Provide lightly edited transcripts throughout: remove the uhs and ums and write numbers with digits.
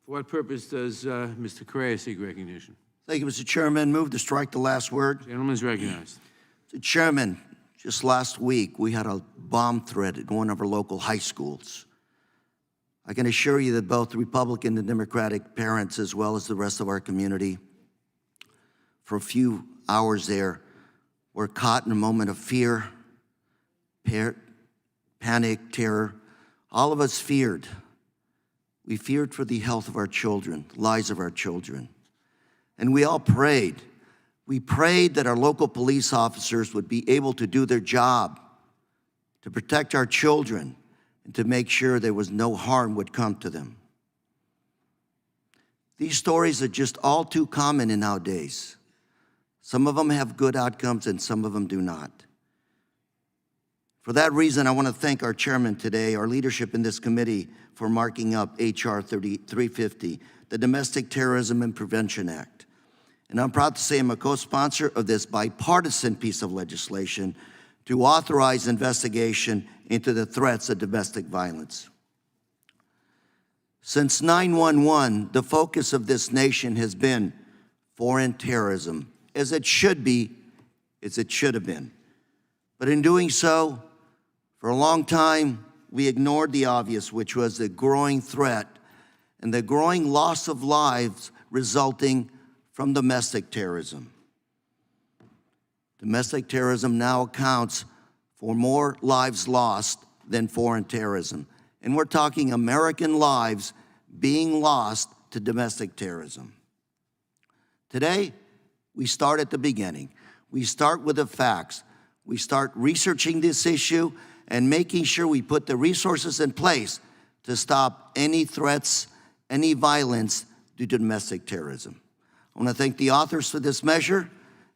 For what purpose does Mr. Correa seek recognition? Thank you, Mr. Chairman. Move to strike the last word. Gentleman is recognized. Mr. Chairman, just last week, we had a bomb threat at one of our local high schools. I can assure you that both Republican and Democratic parents, as well as the rest of our community, for a few hours there, were caught in a moment of fear, panic, terror. All of us feared. We feared for the health of our children, lives of our children. And we all prayed. We prayed that our local police officers would be able to do their job, to protect our children, and to make sure there was no harm would come to them. These stories are just all too common in nowadays. Some of them have good outcomes and some of them do not. For that reason, I want to thank our chairman today, our leadership in this committee, for marking up H.R. 350, the Domestic Terrorism Prevention Act. And I'm proud to say I'm a co-sponsor of this bipartisan piece of legislation to authorize investigation into the threats of domestic violence. Since 9/11, the focus of this nation has been foreign terrorism, as it should be, as it should have been. But in doing so, for a long time, we ignored the obvious, which was the growing threat and the growing loss of lives resulting from domestic terrorism. Domestic terrorism now accounts for more lives lost than foreign terrorism. And we're talking American lives being lost to domestic terrorism. Today, we start at the beginning. We start with the facts. We start researching this issue and making sure we put the resources in place to stop any threats, any violence due to domestic terrorism. I want to thank the authors for this measure,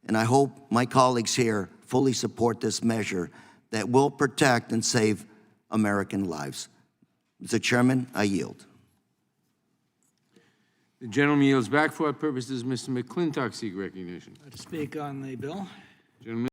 and I hope my colleagues here fully support this measure that will protect and save American lives. Mr. Chairman, I yield. The gentleman yields back. For what purpose does Mr. McClintock seek recognition? To speak on the bill. Gentleman